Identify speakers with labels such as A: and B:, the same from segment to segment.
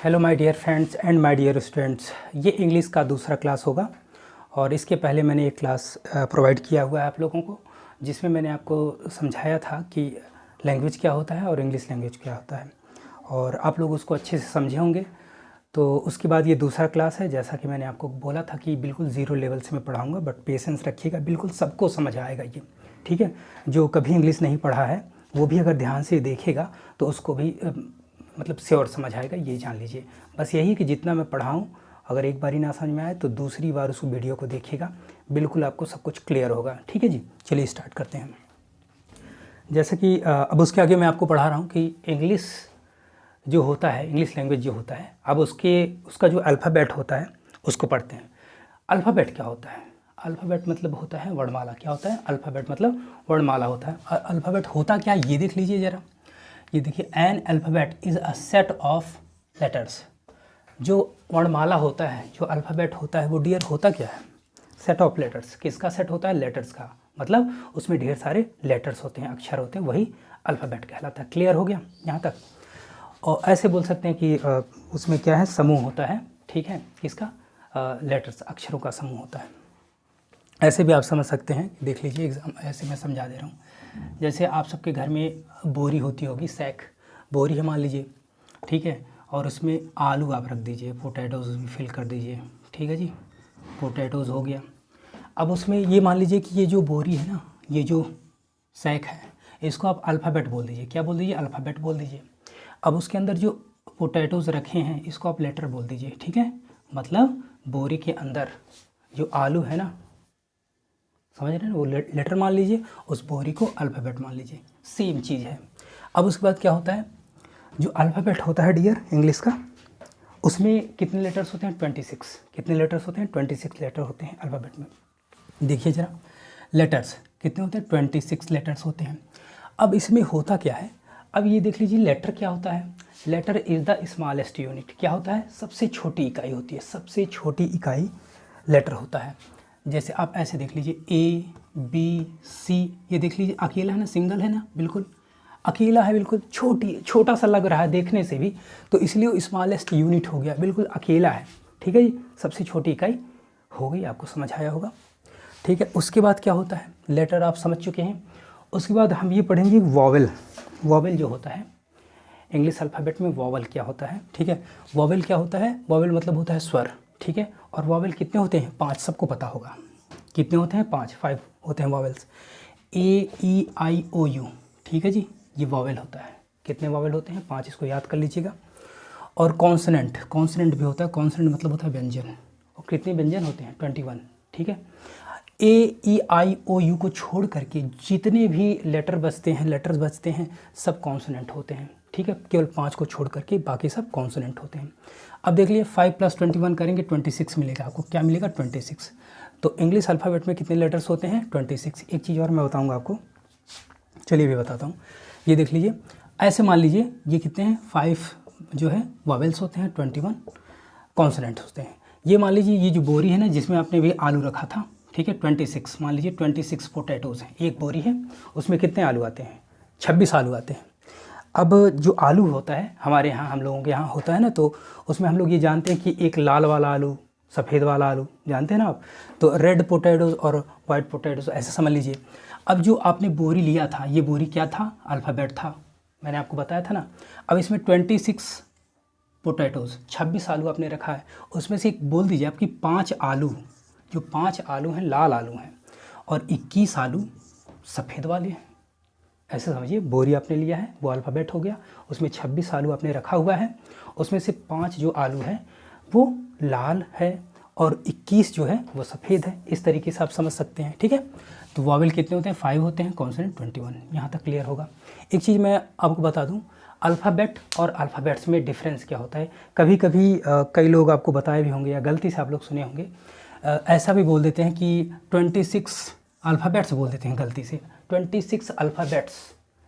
A: Hello my dear friends and my dear students. ये English का दूसरा क्लास होगा और इसके पहले मैंने एक क्लास प्रोवाइड किया हुआ है आप लोगों को, जिसमें मैंने आपको समझाया था कि लैंग्वेज क्या होता है और इंग्लिश लैंग्वेज क्या होता है, और आप लोग उसको अच्छे से समझे होंगे। तो उसके बाद ये दूसरा क्लास है। जैसा कि मैंने आपको बोला था कि बिल्कुल ज़ीरो लेवल से मैं पढ़ाऊँगा, बट पेशेंस रखिएगा, बिल्कुल सबको समझ आएगा ये, ठीक है। जो कभी इंग्लिश नहीं पढ़ा है वो भी अगर ध्यान से देखेगा तो उसको भी मतलब श्योर समझ आएगा, ये जान लीजिए। बस यही कि जितना मैं पढ़ाऊँ, अगर एक बार ही ना समझ में आए तो दूसरी बार उस वीडियो को देखिएगा, बिल्कुल आपको सब कुछ क्लियर होगा, ठीक है जी। चलिए स्टार्ट करते हैं। जैसे कि अब उसके आगे मैं आपको पढ़ा रहा हूँ कि इंग्लिश जो होता है, इंग्लिश लैंग्वेज जो होता है, अब उसका जो अल्फ़ाबेट होता है उसको पढ़ते हैं। अल्फ़ाबेट क्या होता है? अल्फ़ाबेट मतलब होता है वर्णमाला। क्या होता है? अल्फ़ाबेट मतलब वर्णमाला होता है। अल्फ़ाबेट होता क्या, ये देख लीजिए ज़रा। ये देखिए, N alphabet is a set of letters. जो वर्णमाला होता है, जो अल्फ़ाबेट होता है, वो डियर होता क्या है? Set of letters. किसका सेट होता है? लेटर्स का। मतलब उसमें ढेर सारे लेटर्स होते हैं, अक्षर होते हैं, वही अल्फ़ाबेट कहलाता है। क्लियर हो गया यहाँ तक? और ऐसे बोल सकते हैं कि उसमें क्या है, समूह होता है, ठीक है। किसका? लेटर्स, अक्षरों का समूह होता है। ऐसे भी आप समझ सकते हैं, देख लीजिए एग्जाम, ऐसे मैं समझा दे रहा हूँ। जैसे आप सबके घर में बोरी होती होगी, सैक बोरी है मान लीजिए, ठीक है, और उसमें आलू आप रख दीजिए, पोटैटोज़ भी फिल कर दीजिए, ठीक है जी। पोटैटोज़ हो गया। अब उसमें ये मान लीजिए कि ये जो बोरी है ना, ये जो सैक है, इसको आप अल्फ़ाबेट बोल दीजिए। क्या बोल दीजिए? अल्फ़ाबेट बोल दीजिए। अब उसके अंदर जो पोटैटोज़ रखे हैं, इसको आप लेटर बोल दीजिए, ठीक है। मतलब बोरी के अंदर जो आलू है ना, समझ रहे हैं ना, वो लेटर मान लीजिए, उस बोरी को अल्फ़ाबेट मान लीजिए, सेम चीज़ है। अब उसके बाद क्या होता है, जो अल्फ़ाबेट होता है डियर इंग्लिश का, उसमें कितने लेटर्स होते हैं? 26। कितने लेटर्स होते हैं? 26 लेटर होते हैं अल्फ़ाबेट में। देखिए ज़रा, लेटर्स कितने होते हैं? 26 लेटर्स होते हैं। अब इसमें होता क्या है, अब ये देख लीजिए, लेटर क्या होता है? Letter is the smallest unit. क्या होता है? सबसे छोटी इकाई होती है, सबसे छोटी इकाई लेटर होता है। जैसे आप ऐसे देख लीजिए, ए बी सी, ये देख लीजिए, अकेला है ना, सिंगल है ना, बिल्कुल अकेला है, बिल्कुल छोटा सा लग रहा है देखने से भी, तो इसलिए वो स्मॉलेस्ट यूनिट हो गया, बिल्कुल अकेला है, ठीक है जी। सबसे छोटी इकाई हो गई, आपको समझ आया होगा, ठीक है। उसके बाद क्या होता है, लेटर आप समझ चुके हैं। उसके बाद हम ये पढ़ेंगे वॉवेल। वॉवेल जो होता है इंग्लिश अल्फ़ाबेट में, वॉवेल क्या होता है, ठीक है। वॉवेल क्या होता है? वॉवेल मतलब होता है स्वर, ठीक है। और वॉवेल कितने होते हैं? 5, सबको पता होगा। कितने होते हैं? 5 होते हैं vowels. A E I O you, ठीक है जी, ये वॉवेल होता है। कितने वॉवेल होते हैं? 5, इसको याद कर लीजिएगा। और कॉन्सोनेंट, कॉन्सोनेंट भी होता है। कॉन्सोनेंट मतलब होता है व्यंजन, और कितने व्यंजन होते हैं? 21, ठीक है। ए ई आई ओ यू को छोड़ करके जितने भी लेटर्स बचते हैं सब कॉन्सोनेंट होते हैं, ठीक है। केवल 5 को छोड़ करके बाकी सब कॉन्सोनेंट होते हैं। अब देख लिए, 5 + 21 करेंगे 26 मिलेगा आपको। क्या मिलेगा? 26। तो इंग्लिश अल्फ़ाबेट में कितने लेटर्स होते हैं? 26। एक चीज़ और मैं बताऊँगा आपको, चलिए भी बताता हूँ। ये देख लीजिए, ऐसे मान लीजिए ये कितने हैं? 5 जो है वॉवेल्स होते हैं, 21 कॉन्सोनेंट्स होते हैं। ये मान लीजिए, ये जो बोरी है ना जिसमें आपने भी आलू रखा था, ठीक है, 26 मान लीजिए, 26 पोटैटोज़ हैं। एक बोरी है, उसमें कितने आलू आते हैं? 26 आलू आते हैं। अब जो आलू होता है हमारे यहाँ, हम लोगों के यहाँ होता है ना, तो उसमें हम लोग ये जानते हैं कि एक लाल वाला आलू, सफ़ेद वाला आलू, जानते हैं ना आप। तो रेड पोटैटोज़ और वाइट पोटैटोज़, ऐसे समझ लीजिए। अब जो आपने बोरी लिया था, ये बोरी क्या था? अल्फ़ाबेट था, मैंने आपको बताया था ना। अब इसमें 26 पोटैटोज़, 26 आलू आपने रखा है, उसमें से एक बोल दीजिए आपकी 5 आलू, जो 5 आलू हैं लाल आलू हैं, और 21 आलू सफ़ेद वाले हैं। ऐसे समझिए, बोरी आपने लिया है, वो अल्फ़ाबेट हो गया, उसमें 26 आलू आपने रखा हुआ है, उसमें से 5 जो आलू है वो लाल है, और 21 जो है वो सफ़ेद है। इस तरीके से आप समझ सकते हैं, ठीक है। तो वॉवेल कितने होते हैं? 5 होते हैं, कॉन्सोनेंट 21। यहाँ तक क्लियर होगा। एक चीज़ मैं आपको बता दूँ, अल्फ़ाबेट और अल्फ़ाबेट्स में डिफरेंस क्या होता है। कभी कभी कई लोग आपको बताए भी होंगे, या गलती से आप लोग सुने होंगे, ऐसा भी बोल देते हैं कि 26 अल्फ़ाबेट्स बोल देते हैं गलती से। 26 अल्फ़ाबेट्स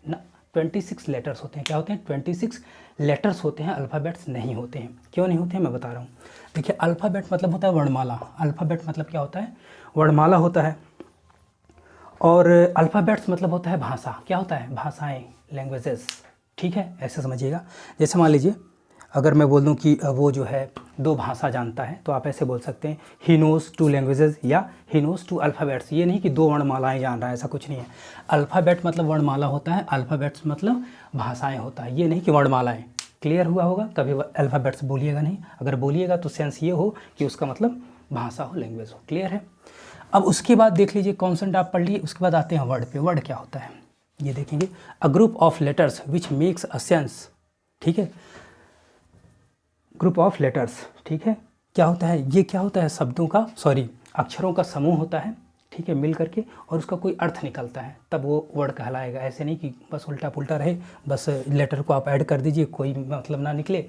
A: ना, 26 लेटर्स होते हैं। क्या होते हैं? 26 लेटर्स होते हैं, अल्फ़ाबेट्स नहीं होते हैं। क्यों नहीं होते हैं मैं बता रहा हूँ। देखिए, अल्फ़ाबेट मतलब होता है वर्णमाला। अल्फ़ाबेट मतलब क्या होता है? वर्णमाला होता है। और अल्फ़ाबेट्स मतलब होता है भाषा। क्या होता है? भाषाएं, लैंग्वेजेस, ठीक है, ऐसे समझिएगा। जैसे मान लीजिए अगर मैं बोल दूं कि वो जो है 2 भाषा जानता है, तो आप ऐसे बोल सकते हैं ही नोज़ 2 लैंग्वेजेस या ही नोज़ 2 अल्फ़ाबेट्स। ये नहीं कि 2 वर्णमालाएं जान रहा है, ऐसा कुछ नहीं है। अल्फ़ाबेट मतलब वर्णमाला होता है, अल्फ़ाबेट्स मतलब भाषाएं होता है, ये नहीं कि वर्णमालाएं। क्लियर हुआ होगा? कभी अल्फ़ाबेट्स बोलिएगा नहीं, अगर बोलिएगा तो सेंस ये हो कि उसका मतलब भाषा हो, लैंग्वेज हो। क्लियर है? अब उसके बाद देख लीजिए, कॉन्सेंट आप पढ़ लीजिए, उसके बाद आते हैं वर्ड पे। वर्ड क्या होता है ये देखेंगे, a group of letters which makes a sense. ठीक है, ग्रुप ऑफ लेटर्स, ठीक है, क्या होता है ये, क्या होता है, शब्दों का, सॉरी अक्षरों का समूह होता है, ठीक है, मिल करके, और उसका कोई अर्थ निकलता है, तब वो वर्ड कहलाएगा। ऐसे नहीं कि बस उल्टा पुल्टा रहे, बस लेटर को आप ऐड कर दीजिए, कोई मतलब ना निकले,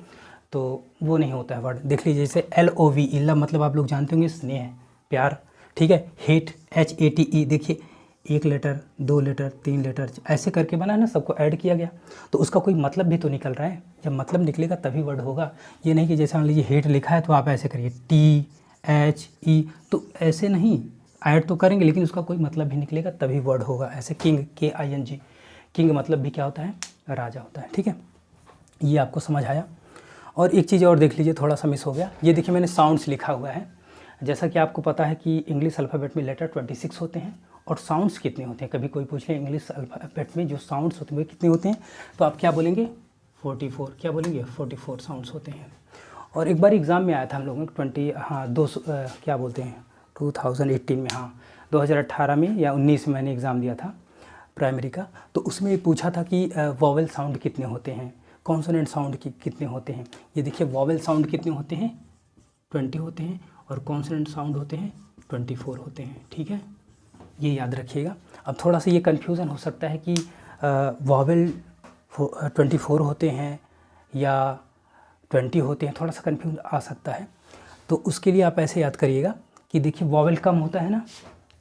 A: तो वो नहीं होता है वर्ड। देख लीजिए जैसे LOVE, लव मतलब आप लोग जानते होंगे स्नेह, प्यार, ठीक है। हेट HATE, देखिए 1 लेटर 2 लेटर 3 लेटर ऐसे करके बना है ना, सबको ऐड किया गया, तो उसका कोई मतलब भी तो निकल रहा है। जब मतलब निकलेगा तभी वर्ड होगा। ये नहीं कि जैसे मान लीजिए हेट लिखा है तो आप ऐसे करिए THE, तो ऐसे नहीं, ऐड तो करेंगे लेकिन उसका कोई मतलब भी निकलेगा तभी वर्ड होगा। ऐसे किंग, KING, किंग मतलब भी क्या होता है, राजा होता है। ठीक है, ये आपको समझ आया। और एक चीज़ और देख लीजिए, थोड़ा सा मिस हो गया, ये देखिए मैंने साउंड्स लिखा हुआ है। जैसा कि आपको पता है कि इंग्लिश अल्फ़ाबेट में लेटर 26 होते हैं और साउंड्स कितने होते हैं। कभी कोई पूछ ले इंग्लिश अल्फ़ाबेट में जो साउंड्स होते हैं वो कितने होते हैं, तो आप क्या बोलेंगे 44, क्या बोलेंगे 44 साउंड्स होते हैं। और एक बार एग्ज़ाम में आया था हम लोगों को क्या बोलते हैं 2018 में, हाँ 2018 में या 19 में मैंने एग्ज़ाम दिया था प्राइमरी का, तो उसमें पूछा था कि वॉवेल साउंड कितने होते हैं, कॉन्सोनेंट साउंड कितने होते हैं। ये देखिए वॉवेल साउंड कितने होते हैं, 20 होते हैं, और कॉन्सोनेंट साउंड होते हैं 24 होते हैं। ठीक है, ये याद रखिएगा। अब थोड़ा सा ये कन्फ्यूज़न हो सकता है कि वॉवेल 24 होते हैं या 20 होते हैं, थोड़ा सा कन्फ्यूजन आ सकता है। तो उसके लिए आप ऐसे याद करिएगा कि देखिए वॉवेल कम होता है ना,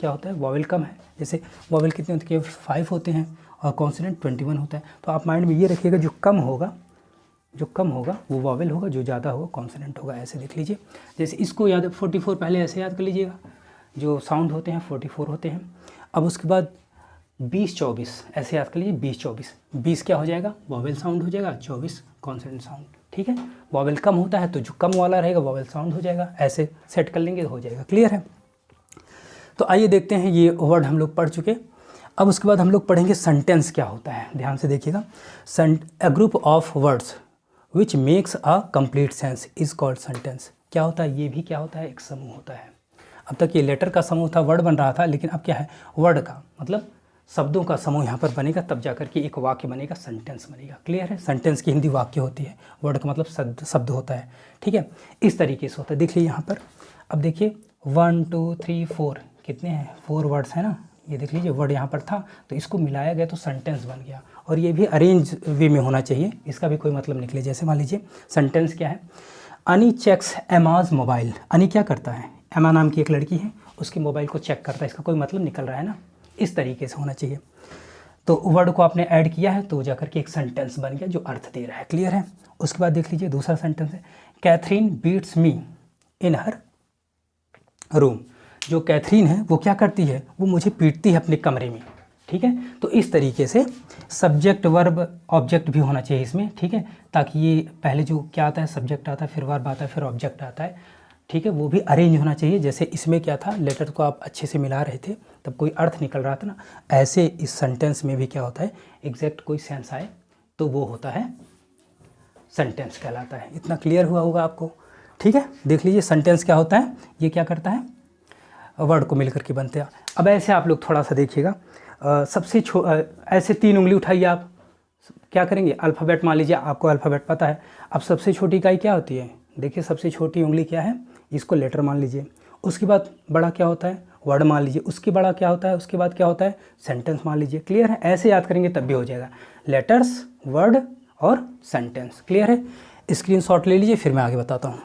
A: क्या होता है वॉवेल कम है, जैसे वॉवेल कितने होते हैं, 5 होते हैं, और कॉन्सोनेंट 21 होता है। तो आप माइंड में ये रखिएगा, जो कम होगा वो वॉवेल होगा, जो ज़्यादा होगा कॉन्सोनेंट होगा। ऐसे देख लीजिए, जैसे इसको याद 44 पहले ऐसे याद कर लीजिएगा, जो साउंड होते हैं 44 होते हैं। अब उसके बाद 20-24 ऐसे याद कर लीजिए, 20-24, 20 क्या हो जाएगा, वॉवेल साउंड हो जाएगा, 24 कॉन्सोनेंट साउंड। ठीक है, वॉवेल कम होता है तो जो कम वाला रहेगा वॉवेल साउंड हो जाएगा, ऐसे सेट कर लेंगे तो हो जाएगा। क्लियर है? तो आइए देखते हैं, ये वर्ड हम लोग पढ़ चुके। अब उसके बाद हम लोग पढ़ेंगे सेंटेंस क्या होता है। ध्यान से देखिएगा, a group of words which makes a complete sense is called sentence. क्या होता है, ये भी क्या होता है, एक समूह होता है। अब तक ये लेटर का समूह था, वर्ड बन रहा था, लेकिन अब क्या है, वर्ड का मतलब शब्दों का समूह यहाँ पर बनेगा, तब जाकर के एक वाक्य बनेगा, सेंटेंस बनेगा। क्लियर है? सेंटेंस की हिंदी वाक्य होती है, वर्ड का मतलब शब्द होता है। ठीक है, इस तरीके से होता है। देख लीजिए यहाँ पर, अब देखिए 1 2 3 4 कितने हैं, 4 वर्ड्स हैं ना। ये देख लीजिए वर्ड यहाँ पर था तो इसको मिलाया गया तो सेंटेंस बन गया। और ये भी अरेंज वे में होना चाहिए, इसका भी कोई मतलब निकले। जैसे मान लीजिए सेंटेंस क्या है, अनी चेक्स एमाज मोबाइल। अनी क्या करता है, एमा नाम की एक लड़की है, उसके मोबाइल को चेक करता है, इसका कोई मतलब निकल रहा है ना। इस तरीके से होना चाहिए। तो वर्ड को आपने ऐड किया है तो जाकर के एक सेंटेंस बन गया जो अर्थ दे रहा है। क्लियर है? उसके बाद देख लीजिए दूसरा सेंटेंस है, कैथरीन बीट्स मी इन हर रूम। जो कैथरीन है वो क्या करती है, वो मुझे पीटती है अपने कमरे में। ठीक है, तो इस तरीके से सब्जेक्ट वर्ब ऑब्जेक्ट भी होना चाहिए इसमें। ठीक है, ताकि ये पहले जो क्या आता है, सब्जेक्ट आता है, फिर वर्ब आता है, फिर ऑब्जेक्ट आता है। ठीक है, वो भी अरेंज होना चाहिए। जैसे इसमें क्या था, लेटर को आप अच्छे से मिला रहे थे तब कोई अर्थ निकल रहा था ना, ऐसे इस सेंटेंस में भी क्या होता है, एग्जैक्ट कोई सेंस आए तो वो होता है सेंटेंस कहलाता है। इतना क्लियर हुआ होगा आपको? ठीक है, देख लीजिए सेंटेंस क्या होता है, ये क्या करता है, वर्ड को मिलकर के बनते हैं। अब ऐसे आप लोग थोड़ा सा देखिएगा, ऐसे 3 उंगली उठाइए, आप क्या करेंगे, अल्फ़ाबेट मान लीजिए, आपको अल्फ़ाबेट पता है। अब सबसे छोटी इकाई क्या होती है, देखिए सबसे छोटी उंगली क्या है, इसको लेटर मान लीजिए। उसके बाद बड़ा क्या होता है, वर्ड मान लीजिए। उसके बड़ा क्या होता है, उसके बाद क्या होता है, सेंटेंस मान लीजिए। क्लियर है? ऐसे याद करेंगे तब भी हो जाएगा, लेटर्स, वर्ड और सेंटेंस। क्लियर है? स्क्रीनशॉट ले लीजिए, फिर मैं आगे बताता हूँ।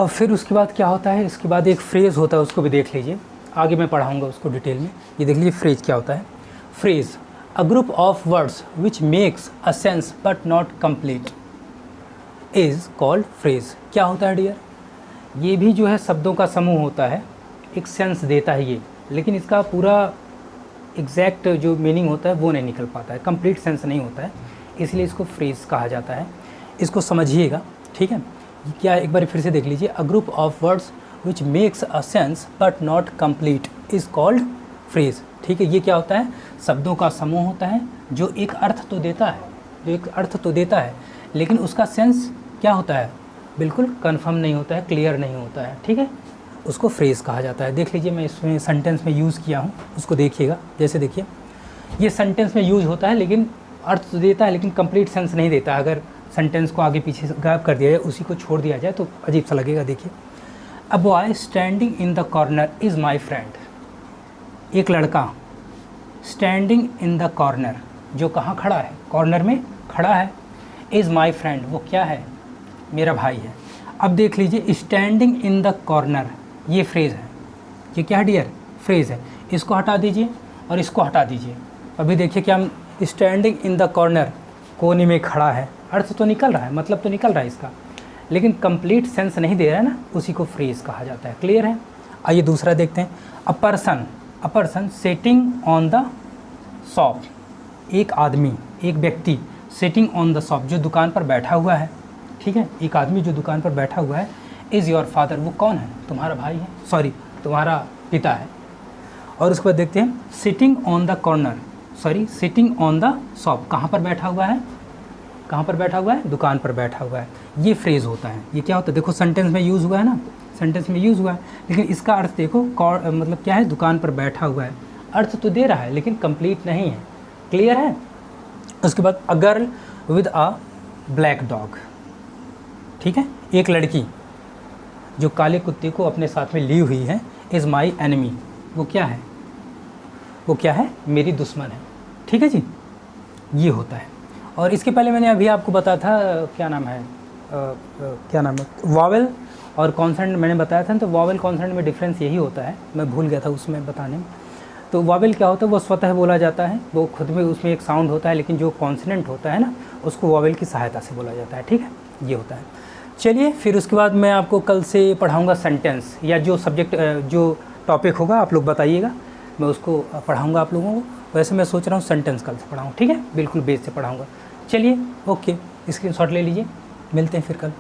A: फिर उसके बाद क्या होता है, इसके बाद एक फ्रेज़ होता है, उसको भी देख लीजिए, आगे मैं पढ़ाऊँगा उसको डिटेल में। ये देख लीजिए फ्रेज़ क्या होता है। Phrase, a group of words which makes a sense but not complete is called phrase. क्या होता है डियर, ये भी जो है शब्दों का समूह होता है, एक सेंस देता है ये, लेकिन इसका पूरा एग्जैक्ट जो मीनिंग होता है वो नहीं निकल पाता है, कंप्लीट सेंस नहीं होता है, इसलिए इसको फ्रेज़ कहा जाता है। इसको समझिएगा, ठीक है। क्या एक बार फिर से देख लीजिए, a group of words which makes a sense but not complete is called phrase, ठीक है। ये क्या होता है, शब्दों का समूह होता है जो एक अर्थ तो देता है, जो एक अर्थ तो देता है, लेकिन उसका सेंस क्या होता है, बिल्कुल कन्फर्म नहीं होता है, क्लियर नहीं होता है, ठीक है, उसको फ्रेज़ कहा जाता है। देख लीजिए मैं इसमें सेंटेंस में यूज़ किया हूँ, उसको देखिएगा। जैसे देखिए, ये सेंटेंस में यूज होता है लेकिन अर्थ तो देता है लेकिन कंप्लीट सेंस नहीं देता। अगर सेंटेंस को आगे पीछे गायब कर दिया जाए, उसी को छोड़ दिया जाए तो अजीब सा लगेगा। देखिए, a boy standing in the corner is my friend. एक लड़का स्टैंडिंग इन द कॉर्नर, जो कहाँ खड़ा है, कॉर्नर में खड़ा है, इज़ माई फ्रेंड, वो क्या है, मेरा भाई है। अब देख लीजिए, स्टैंडिंग इन द कॉर्नर, ये फ्रेज़ है, ये क्या है डियर, फ्रेज़ है। इसको हटा दीजिए और इसको हटा दीजिए। अभी देखिए क्या, स्टैंडिंग इन द कॉर्नर, कोने में खड़ा है, अर्थ तो निकल रहा है, मतलब तो निकल रहा है इसका, लेकिन कंप्लीट सेंस नहीं दे रहा है ना, उसी को फ्रेज़ कहा जाता है। क्लियर है। आइए दूसरा देखते हैं। A person sitting on the shop, एक आदमी, एक व्यक्ति, सिटिंग ऑन द शॉप, जो दुकान पर बैठा हुआ है, ठीक है, एक आदमी जो दुकान पर बैठा हुआ है, इज़ योर फादर, वो कौन है, तुम्हारा भाई है, सॉरी तुम्हारा पिता है। और उसके बाद देखते हैं, sitting on the corner, sorry sitting on the shop, कहाँ पर बैठा हुआ है, कहाँ पर बैठा हुआ है, दुकान पर बैठा हुआ है। ये फ्रेज़ होता है। ये क्या होता है, देखो सेंटेंस में यूज़ हुआ है ना, सेंटेंस में यूज़ हुआ है, लेकिन इसका अर्थ देखो, मतलब क्या है, दुकान पर बैठा हुआ है, अर्थ तो दे रहा है लेकिन कंप्लीट नहीं है। क्लियर है। उसके बाद, a girl with a black dog, ठीक है, एक लड़की जो काले कुत्ते को अपने साथ में ली हुई है, इज़ माई एनिमी, वो क्या है, वो क्या है, मेरी दुश्मन है, ठीक है जी, ये होता है। और इसके पहले मैंने अभी आपको बताया था, क्या नाम है, वॉवेल और कॉन्सोनेंट मैंने बताया था। तो वॉवेल कॉन्सोनेंट में डिफरेंस यही होता है, मैं भूल गया था उसमें बताने में। तो वॉवेल क्या होता है, वो स्वतः बोला जाता है, वो खुद में उसमें एक साउंड होता है, लेकिन जो कॉन्सोनेंट होता है ना, उसको वॉवेल की सहायता से बोला जाता है, ठीक है, ये होता है। चलिए, फिर उसके बाद मैं आपको कल से पढ़ाऊँगा सेंटेंस, या जो सब्जेक्ट जो टॉपिक होगा आप लोग बताइएगा, मैं उसको पढ़ाऊँगा आप लोगों को। वैसे मैं सोच रहा हूँ सेंटेंस कल से पढ़ाऊँ, ठीक है, बिल्कुल बेस से पढ़ाऊँगा। चलिए, ओके, स्क्रीनशॉट ले लीजिए, मिलते हैं फिर कल।